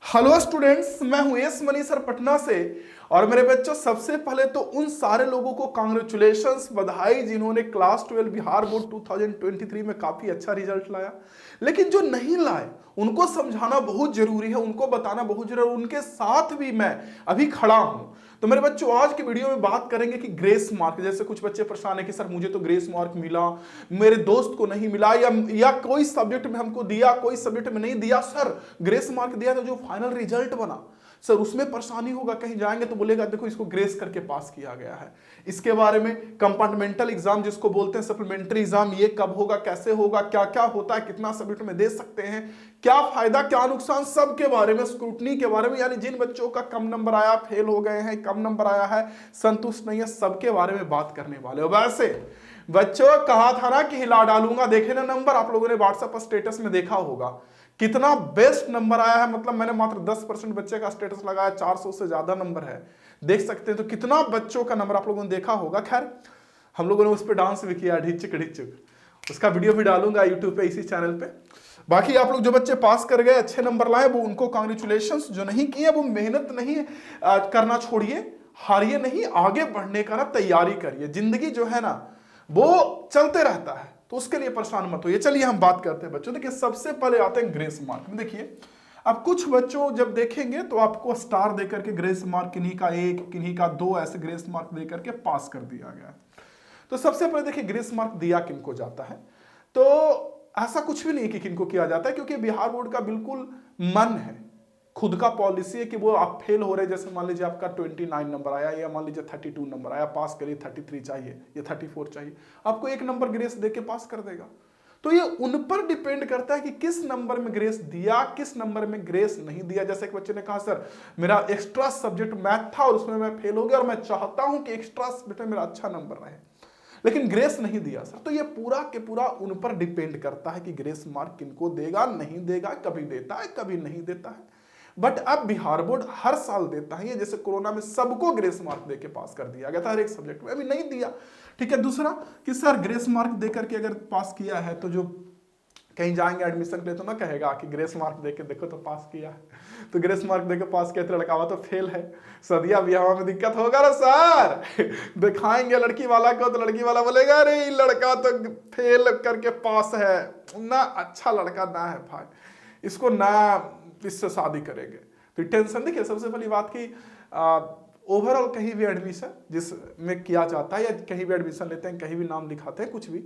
Hello students, मैं हूं S money sir Patna से। और मेरे बच्चों, सबसे पहले तो उन सारे लोगों को कांग्रेचुलेशंस, बधाई जिन्होंने क्लास 12 बिहार बोर्ड 2023 में काफी अच्छा रिजल्ट लाया। लेकिन जो नहीं लाए उनको समझाना बहुत जरूरी है, उनको बताना बहुत जरूरी है। उनके साथ भी मैं अभी खड़ा हूं। तो मेरे बच्चों, आज की वीडियो में बात करेंगे कि ग्रेस मार्क, जैसे कुछ बच्चे परेशान है कि सर मुझे तो ग्रेस मार्क मिला, मेरे दोस्त को नहीं मिला, या कोई सब्जेक्ट में हमको दिया, कोई सब्जेक्ट में नहीं दिया। सर ग्रेस मार्क दिया तो जो फाइनल रिजल्ट बना सर उसमें परेशानी होगा, कहीं जाएंगे तो बोलेगा देखो इसको ग्रेस करके पास किया गया है। इसके बारे में कंपार्टमेंटल एग्जाम जिसको बोलते हैं सप्लीमेंट्री एग्जाम, ये कब होगा, कैसे होगा, क्या क्या होता है, कितना सब्जेक्ट में दे सकते हैं, क्या फायदा क्या नुकसान, सब के बारे में, स्क्रूटनी के बारे में, यानी जिन बच्चों का कम नंबर आया, फेल हो गए हैं, कम नंबर आया है, संतुष्ट नहीं है, सबके बारे में बात करने वाले हो। वैसे बच्चों, कहा था ना कि हिला डालूंगा, देखे ना नंबर, आप लोगों ने व्हाट्सएप स्टेटस में देखा होगा कितना बेस्ट नंबर आया है। मतलब मैंने मात्र 10% बच्चे का स्टेटस लगाया, 400 से ज्यादा नंबर है, देख सकते हैं। तो कितना बच्चों का नंबर आप लोगों ने देखा होगा। खैर, हम लोगों ने उस पर डांस भी किया, ढिचक ढिचक, उसका वीडियो भी डालूंगा यूट्यूब पे, इसी चैनल पे। बाकी आप लोग जो बच्चे पास कर गए, अच्छे नंबर लाए, वो उनको कांग्रेचुलेशंस। जो नहीं किए वो मेहनत नहीं करना छोड़िए, हारिए नहीं, आगे बढ़ने का ना तैयारी करिए। जिंदगी जो है ना वो चलते रहता है, तो उसके लिए परेशान मत होइए। चलिए हम बात करते हैं बच्चों। देखिए, सबसे पहले आते हैं ग्रेस मार्क में। देखिए, अब कुछ बच्चों जब देखेंगे तो आपको स्टार देकर के ग्रेस मार्क, किन्हीं का 1, किन्हीं का 2, ऐसे ग्रेस मार्क देकर के पास कर दिया गया। तो सबसे पहले देखिए, ग्रेस मार्क दिया किनको जाता है। तो ऐसा कुछ भी नहीं कि किनको किया जाता है, क्योंकि बिहार बोर्ड का बिल्कुल मन है, खुद का पॉलिसी है कि वो आप फेल हो रहे, जैसे मान लीजिए आपका 29 नंबर आया, या मान लीजिए 32 नंबर आया, पास करिए 33 चाहिए या 34 चाहिए, आपको 1 नंबर ग्रेस देके पास कर देगा। तो ये उन पर डिपेंड करता है कि किस नंबर में ग्रेस दिया, किस नंबर में ग्रेस नहीं दिया। जैसे एक बच्चे ने कहा सर मेरा एक्स्ट्रा सब्जेक्ट मैथ था और उसमें मैं फेल हो गया, और मैं चाहता हूं कि एक्स्ट्रा सब्जेक्ट में मेरा अच्छा नंबर रहे, लेकिन ग्रेस नहीं दिया सर। तो ये पूरा के पूरा उन पर डिपेंड करता है कि ग्रेस मार्क किनको देगा, नहीं देगा, कभी देता है कभी नहीं देता है। बट अब बिहार बोर्ड हर साल देता है। ये जैसे कोरोना में सबको ग्रेस मार्क देके पास कर दिया गया था हर एक सब्जेक्ट में, अभी नहीं दिया। ठीक है। दूसरा कि सर ग्रेस मार्क देकर के अगर पास किया है तो जो कहीं जाएंगे एडमिशन के लिए तो ना कहेगा कि ग्रेस मार्क देके देखो तो पास किया है। तो ग्रेस मार्क देके पास किया तो लड़का हुआ तो फेल है, सदिया ब्याह में दिक्कत होगा ना सर। दिखाएंगे लड़की वाला को तो लड़की वाला बोलेगा अरे ये लड़का तो फेल करके पास है ना, अच्छा लड़का ना है भाई, इसको ना, इससे शादी करेंगे। तो टेंशन देखिए, सबसे पहली बात की ओवरऑल कहीं भी एडमिशन जिसमें किया जाता है, या कहीं भी एडमिशन लेते हैं, कहीं भी नाम लिखाते हैं, कुछ भी,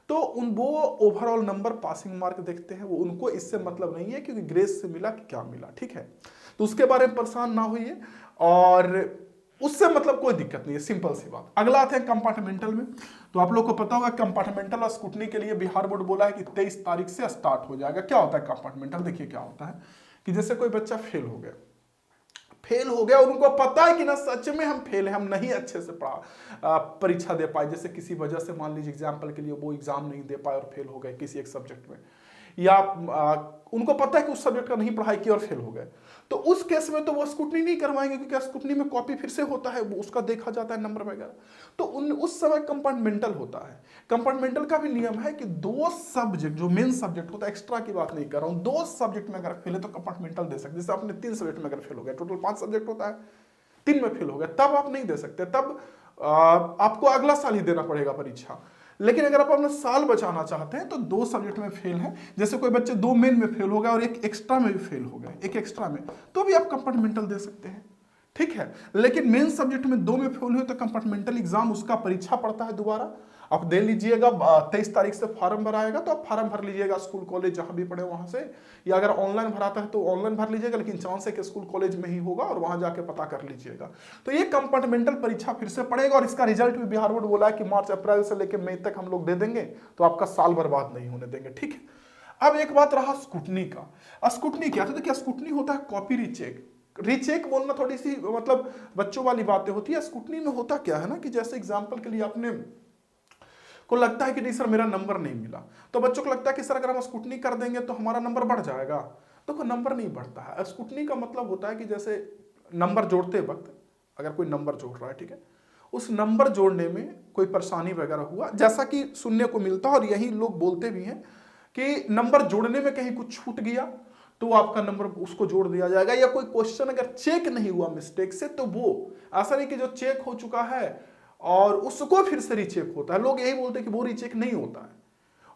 तो वो ओवरऑल नंबर, पासिंग मार्क देखते हैं। वो उनको इससे मतलब नहीं है क्योंकि ग्रेस से मिला कि क्या मिला। ठीक है, तो उसके बारे में परेशान ना होइए, और उससे मतलब कोई दिक्कत नहीं है, सिंपल सी बात। अगला आते हैं कंपार्टमेंटल में। तो आप लोग को पता होगा कंपार्टमेंटल और स्कूटनी के लिए बिहार बोर्ड बोला है कि 23 तारीख से स्टार्ट हो जाएगा। क्या होता है कंपार्टमेंटल? देखिए क्या होता है कि जैसे कोई बच्चा फेल हो गया, और उनको पता है कि ना सच में हम फेल हैं, हम नहीं अच्छे से परीक्षा दे पाए, जैसे किसी वजह से, मान लीजिए एग्जाम्पल के लिए वो एग्जाम नहीं दे पाए और फेल हो गए किसी एक सब्जेक्ट में, या उनको पता है कि उस सब्जेक्ट का नहीं पढ़ाई की और फेल हो गए, तो उस केस में तो वो स्क्रूटनी नहीं करवाएंगे, क्योंकि स्क्रूटनी में कॉपी फिर से होता है, वो उसका देखा जाता है नंबर वगैरह। तो उस समय कंपार्टमेंटल होता है। कंपार्टमेंटल का भी नियम है कि 2 सब्जेक्ट जो मेन सब्जेक्ट होता है, एक्स्ट्रा की बात नहीं कर रहा हूं, 2 सब्जेक्ट में अगर फेल है तो कंपार्टमेंटल दे सकते। जैसे आपने 3 सब्जेक्ट में अगर फेल हो गया, टोटल 5 सब्जेक्ट होता है, 3 में फेल हो गया, तब आप नहीं दे सकते, तब आपको अगला साल ही देना पड़ेगा परीक्षा। लेकिन अगर आप अपना साल बचाना चाहते हैं तो 2 सब्जेक्ट में फेल है, जैसे कोई बच्चे 2 मेन में फेल हो गए और 1 एक्स्ट्रा में भी फेल हो गए, 1 एक्स्ट्रा में, तो भी आप कंपार्टमेंटल दे सकते हैं। ठीक है। लेकिन मेन सब्जेक्ट में 2 में फेल हुए तो कंपार्टमेंटल एग्जाम, उसका परीक्षा पड़ता है दोबारा, आप दे लीजिएगा। 23 तारीख से फॉर्म भराएगा तो आप फॉर्म भर लीजिएगा स्कूल कॉलेज जहां भी पढ़े वहां से, या अगर ऑनलाइन भराता है तो ऑनलाइन भर लीजिएगा, लेकिन चांस है कि स्कूल कॉलेज में ही होगा और वहां जाके पता कर लीजिएगा। तो ये कंपार्टमेंटल परीक्षा फिर से पड़ेगा, और इसका रिजल्ट भी बिहार बोर्ड बोला है कि मार्च अप्रैल से लेकर मई तक हम लोग दे देंगे, तो आपका साल बर्बाद नहीं होने देंगे। ठीक है। अब एक बात रहा स्क्रूटनी का। स्क्रूटनी क्या? तो देखिए, स्क्रूटनी होता है कॉपी रीचेक। रीचेक बोलना थोड़ी सी मतलब बच्चों वाली बातें होती है। स्क्रूटनी में होता क्या है ना कि जैसे एग्जाम्पल के लिए आपने को लगता है कि नहीं सर मेरा नंबर नहीं मिला, तो बच्चों को लगता है कि सर अगर हम स्क्रूटनी कर देंगे तो हमारा नंबर बढ़ जाएगा। तो नंबर नहीं बढ़ता है। स्क्रूटनी का मतलब होता है कि जैसे नंबर जोड़ते वक्त अगर कोई नंबर जोड़ रहा है, ठीक है, उस नंबर जोड़ने में कोई परेशानी वगैरह हुआ, जैसा कि सुनने को मिलता है और यही लोग बोलते भी हैं कि नंबर जोड़ने में कहीं कुछ छूट गया, तो आपका नंबर उसको जोड़ दिया जाएगा। या कोई क्वेश्चन अगर चेक नहीं हुआ मिस्टेक से, तो वो ऐसा नहीं कि जो चेक हो चुका है और उसको फिर से रीचेक होता है। लोग यही बोलते हैं कि वो रीचेक नहीं होता है,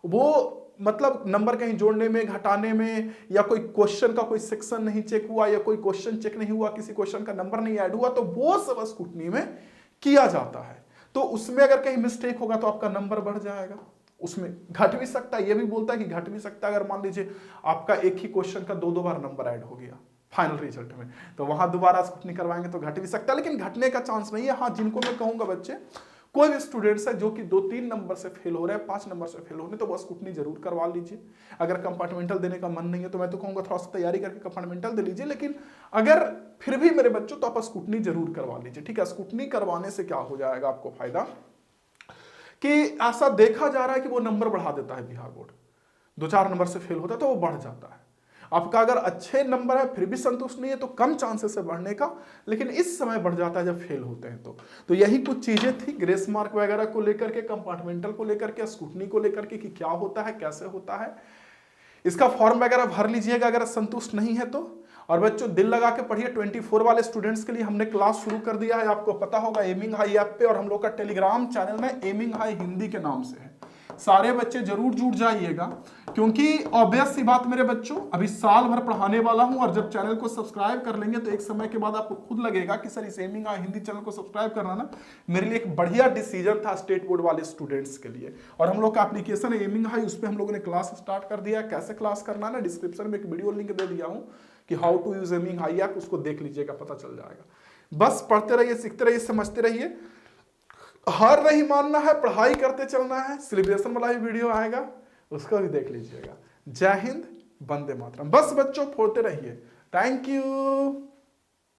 वो मतलब नंबर कहीं जोड़ने में, घटाने में, या कोई क्वेश्चन का कोई सेक्शन नहीं चेक हुआ, या कोई क्वेश्चन चेक नहीं हुआ, किसी क्वेश्चन का नंबर नहीं ऐड हुआ, तो वो सब स्क्रूटनी में किया जाता है। तो उसमें अगर कहीं मिस्टेक होगा तो आपका नंबर बढ़ जाएगा, उसमें घट भी सकता है। ये भी बोलता है कि घट भी सकता है, अगर मान लीजिए आपका एक ही क्वेश्चन का 2-2 बार नंबर ऐड हो गया फाइनल रिजल्ट में, तो वहां दोबारा स्क्रूटनी करवाएंगे तो घट भी सकता है, लेकिन घटने का चांस नहीं है। हाँ, जिनको मैं कहूंगा बच्चे, कोई भी स्टूडेंट्स है जो कि 2-3 नंबर से फेल हो रहे हैं, 5 नंबर से फेल हो रहे हैं, तो वो स्क्रूटनी जरूर करवा लीजिए। अगर कंपार्टमेंटल देने का मन नहीं है तो मैं तो कहूंगा थोड़ा सा तैयारी करके कंपार्टमेंटल दे लीजिए, लेकिन अगर फिर भी मेरे बच्चों तो आप स्क्रूटनी जरूर करवा लीजिए, ठीक है। स्क्रूटनी करवाने से क्या हो जाएगा आपको फायदा, कि ऐसा देखा जा रहा है कि वो नंबर बढ़ा देता है बिहार बोर्ड। 2-4 नंबर से फेल होता है तो वो बढ़ जाता है। आपका अगर अच्छे नंबर है फिर भी संतुष्ट नहीं है तो कम चांसेस है बढ़ने का, लेकिन इस समय बढ़ जाता है जब फेल होते हैं तो यही कुछ चीजें थी ग्रेस मार्क वगैरह को लेकर के, कंपार्टमेंटल को लेकर के, स्क्रूटनी को लेकर के, कि क्या होता है, कैसे होता है। इसका फॉर्म वगैरह भर लीजिएगा अगर संतुष्ट नहीं है तो। और बच्चों दिल लगा के पढ़िए, 24 वाले स्टूडेंट्स के लिए हमने क्लास शुरू कर दिया है, आपको पता होगा एमिंग हाई ऐप पे, और हम लोग का टेलीग्राम चैनल में एमिंग हाई हिंदी के नाम से है। सारे बच्चे जरूर जुड़ जाइएगा, क्योंकि ऑब्वियस सी बात मेरे बच्चों, अभी साल भर पढ़ाने वाला हूं, और जब चैनल को सब्सक्राइब कर लेंगे तो एक समय के बाद आपको खुद लगेगा कि सर इस एमिंग हाई हिंदी चैनल को सब्सक्राइब करना ना मेरे लिए एक बढ़िया डिसीजन था स्टेट बोर्ड वाले स्टूडेंट्स के लिए। और हम लोग का एप्लीकेशन है एमिंग हाई, उस पर हम लोगों ने क्लास स्टार्ट कर दिया है। कैसे क्लास करना है ना, डिस्क्रिप्शन में एक वीडियो लिंक दे दिया हूं कि how to use aiming high app, उसको देख लीजिएगा, पता चल जाएगा। बस पढ़ते रहिए, सीखते रहिए, समझते रहिए, हार नहीं मानना है, पढ़ाई करते चलना है। सेलिब्रेशन वाला ही वीडियो आएगा, उसको भी देख लीजिएगा। जय हिंद, वंदे मातरम। बस बच्चों फोड़ते रहिए। Thank you.